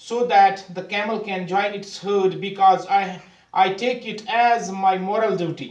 so that the camel can join its herd because I take it as my moral duty.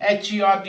HERD,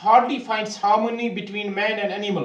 hardly finds harmony between man and animal.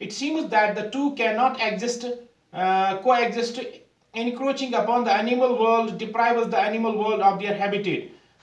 It seems that the two cannot coexist. Encroaching upon the animal world deprives the animal world of their habitat.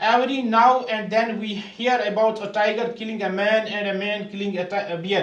Every now and then we hear about a tiger killing a man and a man killing a bear.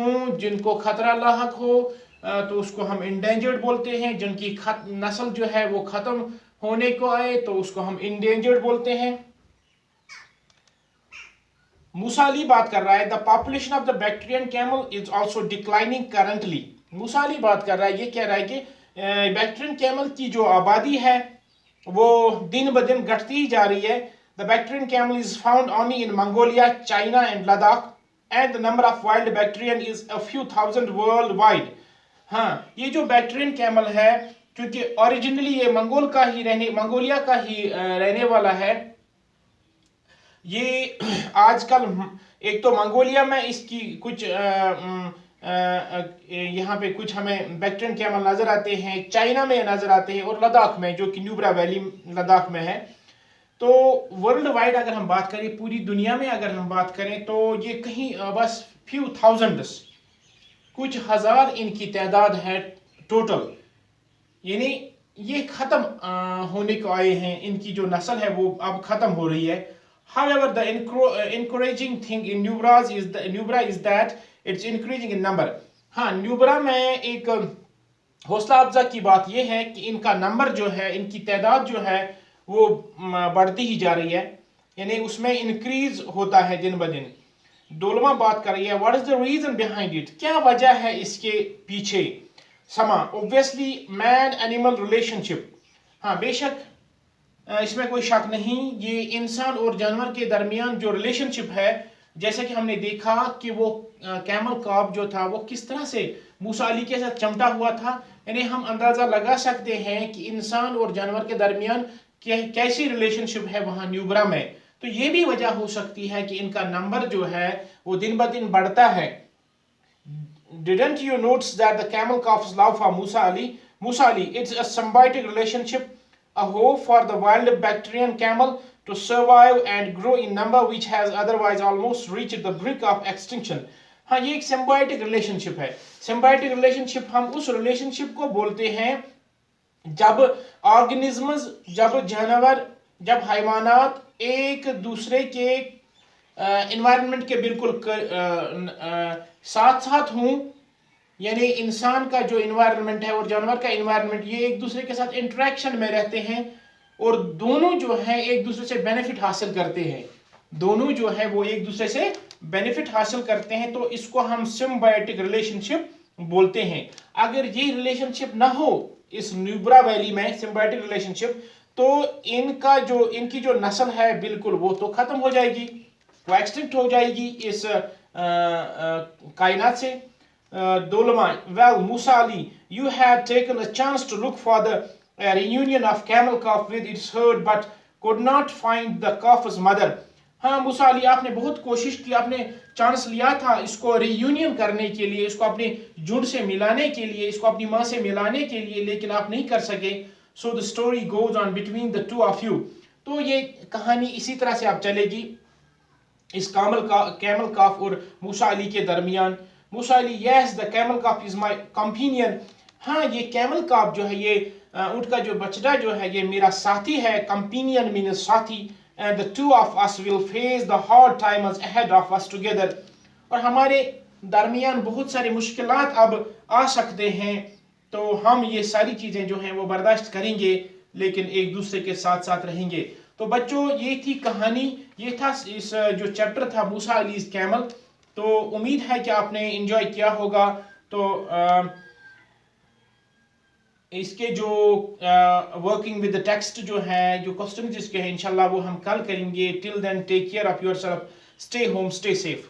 ہوں جن کو خطرہ لاحق ہو تو اس کو ہم endangered بولتے ہیں. جن کی نسل جو ہے وہ ختم ہونے کو آئے تو اس کو ہم انڈینجرڈ بولتے ہیں. موسیٰ علی بات کر رہا ہے the population of the Bactrian camel is also declining currently. موسیٰ علی بات کر رہا ہے, یہ کہہ رہا ہے کہ بیکٹرین کیمل کی جو آبادی ہے وہ دن بدن گھٹتی ہی جا رہی ہے. The Bactrian camel is found only in Mongolia, China and Ladakh and the number of wild Bactrian is a few thousand worldwide. ہاں, یہ جو بیکٹرین کیمل ہے کیونکہ اوریجنلی یہ منگولیا کا ہی رہنے والا ہے. یہ آج کل ایک تو منگولیا میں اس کی کچھ یہاں پہ کچھ ہمیں بیکٹرین کیمل نظر آتے ہیں, چائنا میں نظر آتے ہیں, اور لداخ میں جو کہ نیوبرا ویلی لداخ میں ہے. تو ورلڈ وائڈ اگر ہم بات کریں, پوری دنیا میں اگر ہم بات کریں تو یہ کہیں بس فیو تھاؤزنڈس, کچھ ہزار ان کی تعداد ہے ٹوٹل. یعنی یہ ختم ہونے کو آئے ہیں, ان کی جو نسل ہے وہ اب ختم ہو رہی ہے. However, the encouraging thing in Nubra is that it's increasing in number. ہاں, نیوبرا میں ایک حوصلہ افزا کی بات یہ ہے کہ ان کا نمبر جو ہے, ان کی تعداد جو ہے وہ بڑھتی ہی جا رہی ہے, یعنی اس میں انکریز ہوتا ہے دن بدن. ڈولما بات کر رہی ہے what is the reason behind it, کیا وجہ ہے اس کے پیچھے. سما obviously man animal relationship. ہاں, بے شک اس میں کوئی شک نہیں, یہ انسان اور جانور کے درمیان جو ریلیشن شپ ہے, جیسے کہ ہم نے دیکھا کہ وہ کیمل کاف جو تھا وہ کس طرح سے موسیٰ علی کے ساتھ چمٹا ہوا تھا. یعنی ہم اندازہ لگا سکتے ہیں کہ انسان اور جانور کے درمیان کیسی ریلیشن شپ ہے وہاں نیوبرا میں. تو یہ بھی وجہ ہو سکتی ہے کہ ان کا نمبر جو ہے وہ دن بدن بڑھتا ہے. Didn't you notice that the camel calf's love for Musa Ali, it's a symbiotic relationship, a hope for the wild Bactrian camel to survive and grow in number which has otherwise almost reached the brink of extinction. ہاں, یہ ایک symbiotic relationship ہے. symbiotic relationship ہم اس relationship کو بولتے ہیں جب organisms, جب جانور, جب حیوانات ایک دوسرے کے environment کے بالکل ساتھ ساتھ ہوں. یعنی انسان کا جو انوائرمنٹ ہے اور جانور کا انوائرمنٹ, یہ ایک دوسرے کے ساتھ انٹریکشن میں رہتے ہیں اور دونوں جو ہیں ایک دوسرے سے بینیفٹ حاصل کرتے ہیں. دونوں جو ہے وہ ایک دوسرے سے بینیفٹ حاصل کرتے ہیں, تو اس کو ہم سمبائٹک ریلیشن شپ بولتے ہیں. اگر یہ ریلیشن شپ نہ ہو اس نیوبرا ویلی میں, سمبائٹک ریلیشن شپ, تو ان کی جو نسل ہے بالکل وہ تو ختم ہو جائے گی, وہ ایکسٹنکٹ ہو جائے گی اس کائنات سے. Dolomai, well, Musa Ali, you had taken a chance to look for the reunion of camel calf with its herd but could not find the calf's mother. ہاں, موسیٰ علی, آپ نے بہت کوشش کی, آپ نے چانس لیا تھا اس کو ری یونین کرنے کے لیے, اس کو اپنے جھنڈ سے ملانے کے لیے, اس کو اپنی ماں سے ملانے کے لیے, لیکن آپ نہیں کر سکے. So the story goes on between the two of you. تو یہ کہانی اسی طرح سے اب چلے گی اس کیمل کاف اور موسیٰ علی کے درمیان. موسیٰ علی, yes, the camel calf is my companion. ہاں, یہ کیمل کاف جو ہے, یہ اونٹ کا جو بچڑا جو ہے, یہ میرا ساتھی ہے. companion means ساتھی. and the two of us will face the hard times ahead of us together. اور ہمارے درمیان بہت ساری مشکلات اب آ سکتے ہیں, تو ہم یہ ساری چیزیں جو ہیں وہ برداشت کریں گے, لیکن ایک دوسرے کے ساتھ ساتھ رہیں گے. تو بچوں, یہ تھی کہانی, یہ تھا اس جو چیپٹر تھا موسیٰ علی's کیمل. تو امید ہے کہ آپ نے انجوائے کیا ہوگا. تو اس کے جو ورکنگ ود ٹیکسٹ جو ہے, جو کوسچنز اس کے ہیں, انشاءاللہ وہ ہم کل کریں گے. Till then take care of yourself, stay home, stay safe.